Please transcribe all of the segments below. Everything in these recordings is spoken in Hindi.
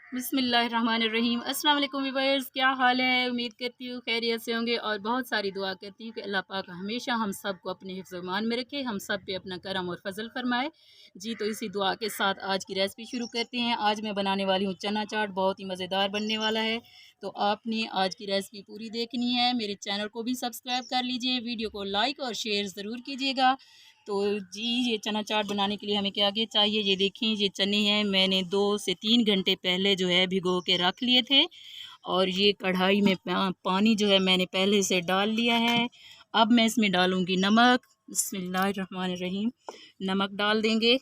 बिस्मिल्लाहिर्रहमानिर्रहीम। अस्सलाम वालेकुम व्यूअर्स, क्या हाल है? उम्मीद करती हूँ खैरियत से होंगे और बहुत सारी दुआ करती हूँ कि अल्लाह पाक हमेशा हम सब को अपने हिफ्ज़ ईमान में रखे, हम सब पे अपना करम और फजल फरमाए। जी तो इसी दुआ के साथ आज की रेसिपी शुरू करते हैं। आज मैं बनाने वाली हूँ चना चाट, बहुत ही मज़ेदार बनने वाला है। तो आपने आज की रेसिपी पूरी देखनी है। मेरे चैनल को भी सब्सक्राइब कर लीजिए, वीडियो को लाइक और शेयर ज़रूर कीजिएगा। तो जी, ये चना चाट बनाने के लिए हमें क्या क्या चाहिए, ये देखें। ये चने हैं, मैंने 2 से 3 घंटे पहले जो है भिगो के रख लिए थे। और ये कढ़ाई में पानी जो है मैंने पहले से डाल लिया है। अब मैं इसमें डालूँगी नमक। बिस्मिल्लाहिर्रहमानिर्रहीम। नमक डाल देंगे।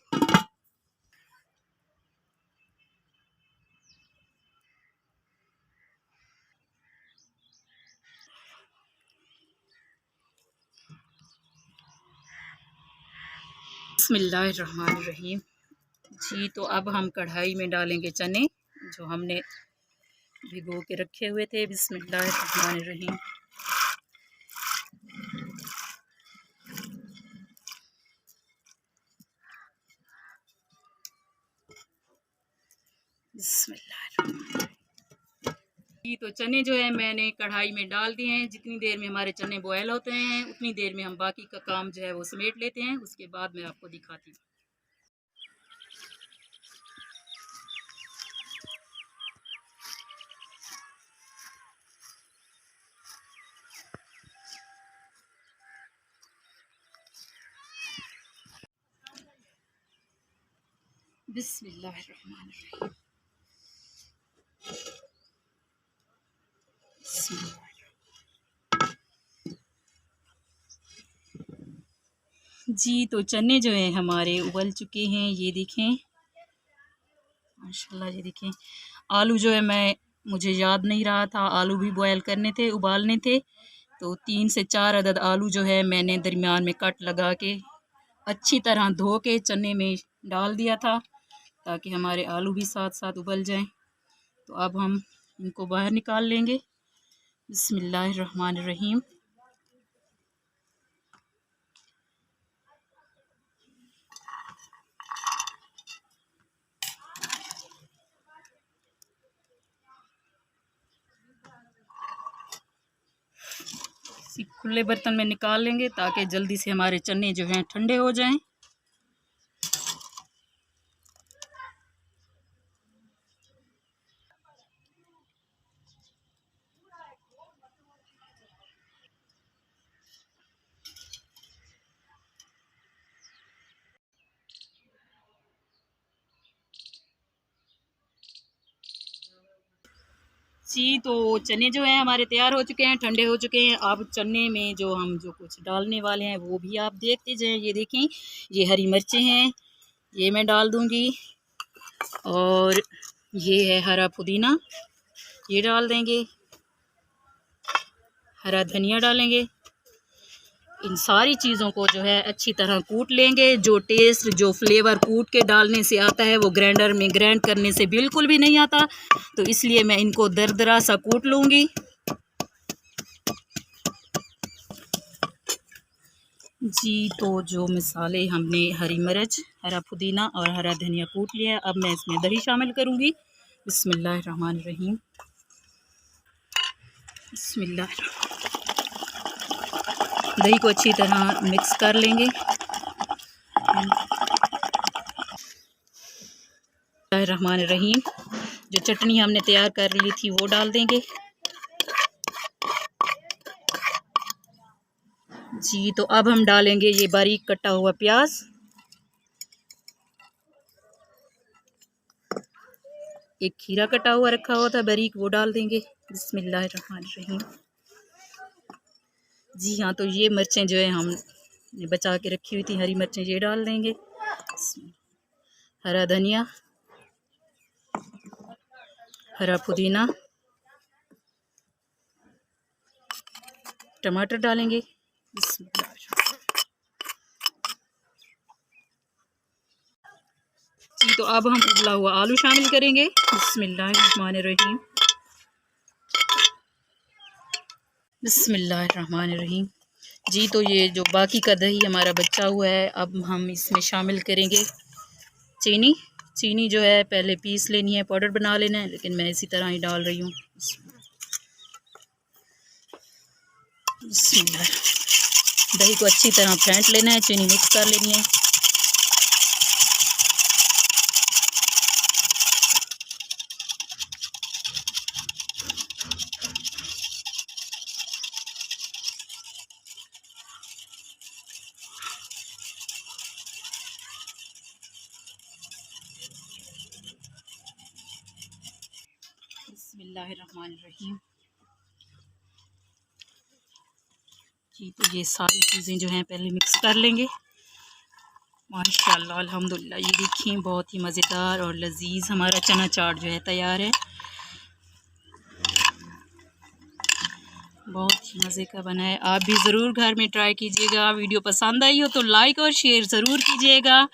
बिस्मिल्लाहिर्रहमानिर्रहीम। जी तो अब हम कढ़ाई में डालेंगे चने जो हमने भिगो के रखे हुए थे। बिस्मिल्लाहिर्रहमानिर्रहीम। बिस्मिल्लाहिर्रहमानिर्रहीम। जी तो चने जो है मैंने कढ़ाई में डाल दिए हैं। जितनी देर में हमारे चने बॉयल होते हैं उतनी देर में हम बाकी का काम जो है वो समेट लेते हैं। उसके बाद मैं आपको दिखाती हूँ। बिस्मिल्लाहिर्रहमानिर्रहीम। जी तो चने जो हैं हमारे उबल चुके हैं, ये देखें माशाल्लाह। ये देखें, आलू जो है मुझे याद नहीं रहा था, आलू भी बॉयल करने थे, उबालने थे। तो 3 से 4 अदद आलू जो है मैंने दरमियान में कट लगा के अच्छी तरह धो के चने में डाल दिया था, ताकि हमारे आलू भी साथ साथ उबल जाएं। तो अब हम इनको बाहर निकाल लेंगे। बिस्मिल्लाहिर्रहमानिर्रहीम। इसी खुले बर्तन में निकाल लेंगे ताकि जल्दी से हमारे चने जो हैं ठंडे हो जाएं। जी तो चने जो हैं हमारे तैयार हो चुके हैं, ठंडे हो चुके हैं। अब चने में जो कुछ डालने वाले हैं वो भी आप देखते जाएं। ये देखें, ये हरी मिर्चें हैं, ये मैं डाल दूंगी। और ये है हरा पुदीना, ये डाल देंगे। हरा धनिया डालेंगे। इन सारी चीज़ों को जो है अच्छी तरह कूट लेंगे। जो टेस्ट, जो फ्लेवर कूट के डालने से आता है वो ग्राइंडर में ग्राइंड करने से बिल्कुल भी नहीं आता। तो इसलिए मैं इनको दरदरा सा कूट लूँगी। जी तो जो मसाले हमने हरी मिर्च, हरा पुदीना और हरा धनिया कूट लिया है, अब मैं इसमें दही शामिल करूँगी। बिस्मिल्लाहिर्रहमानिर्रहीम। बिस्मिल्लाह। दही को अच्छी तरह मिक्स कर लेंगे। बिस्मिल्लाहिर्रहमानिर्रहीम। जो चटनी हमने तैयार कर ली थी वो डाल देंगे। जी तो अब हम डालेंगे ये बारीक कटा हुआ प्याज। एक खीरा कटा हुआ रखा हुआ था बारीक, वो डाल देंगे। बिस्मिल्लाहिर्रहमानिर्रहीम। जी हाँ, तो ये मिर्चें जो है हमने बचा के रखी हुई थी, हरी मिर्चें, ये डाल देंगे। हरा धनिया, हरा पुदीना, टमाटर डालेंगे। जी तो अब हम उबला हुआ आलू शामिल करेंगे। बिस्मिल्लाहिर्रहमानिर्रहीम। बिस्मिल्लाहिर्रहमानिर्रहीम। जी तो ये जो बाकी का दही हमारा बचा हुआ है, अब हम इसमें शामिल करेंगे चीनी। चीनी जो है पहले पीस लेनी है, पाउडर बना लेना है, लेकिन मैं इसी तरह ही डाल रही हूँ। दही को अच्छी तरह फेंट लेना है, चीनी मिक्स कर लेनी है। बिस्मिल्लाहिर्रहमानिर्रहीम। जी तो ये सारी चीज़ें जो हैं पहले मिक्स कर लेंगे। माशाल्लाह अल्हम्दुलिल्लाह, ये देखिए बहुत ही मज़ेदार और लजीज हमारा चना चाट जो है तैयार है। बहुत ही मज़े का बना है। आप भी ज़रूर घर में ट्राई कीजिएगा। वीडियो पसंद आई हो तो लाइक और शेयर ज़रूर कीजिएगा।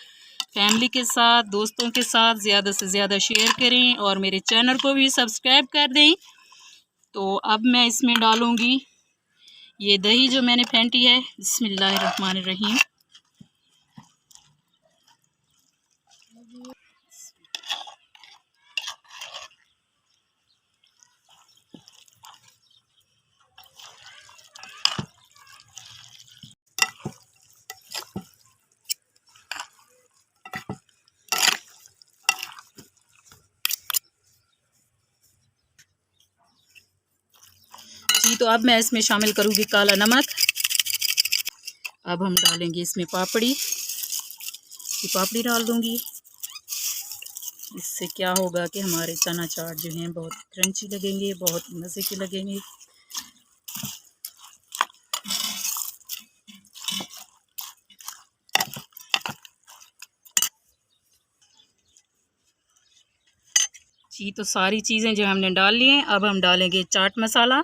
फैमिली के साथ, दोस्तों के साथ ज़्यादा से ज़्यादा शेयर करें और मेरे चैनल को भी सब्सक्राइब कर दें। तो अब मैं इसमें डालूँगी ये दही जो मैंने फेंटी है। बिस्मिल्लाहिर्रहमानिर्रहीम। जी तो अब मैं इसमें शामिल करूँगी काला नमक। अब हम डालेंगे इसमें पापड़ी। ये पापड़ी डाल दूँगी। इससे क्या होगा कि हमारे चना चाट जो हैं बहुत क्रंची लगेंगे, बहुत मज़े के लगेंगे। जी तो सारी चीज़ें जो हमने डाल ली हैं, अब हम डालेंगे चाट मसाला।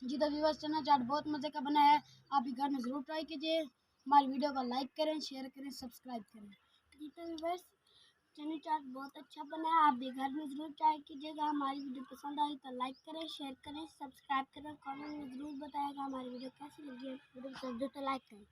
जी तो व्यूअर्स, चना चाट बहुत मज़े का बना है। आप भी घर में ज़रूर ट्राई कीजिए। हमारी वीडियो को लाइक करें, शेयर करें, सब्सक्राइब करें। जी तो व्यूअर्स, चना चाट बहुत अच्छा बना है। आप भी घर में ज़रूर ट्राई कीजिएगा। हमारी वीडियो पसंद आई तो लाइक करें, शेयर करें, सब्सक्राइब करें। कमेंट में ज़रूर बताएगा हमारी वीडियो कैसी लगी है। वीडियो पसंद हो तो लाइक करें।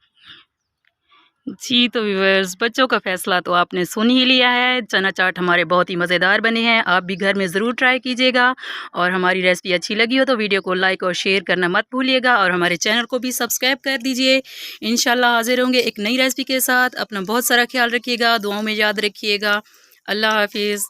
जी तो व्यूअर्स, बच्चों का फ़ैसला तो आपने सुन ही लिया है। चना चाट हमारे बहुत ही मज़ेदार बने हैं। आप भी घर में ज़रूर ट्राई कीजिएगा और हमारी रेसिपी अच्छी लगी हो तो वीडियो को लाइक और शेयर करना मत भूलिएगा और हमारे चैनल को भी सब्सक्राइब कर दीजिए। इंशाल्लाह हाज़िर होंगे एक नई रेसिपी के साथ। अपना बहुत सारा ख्याल रखिएगा, दुआओं में याद रखिएगा। अल्लाह हाफ़िज़।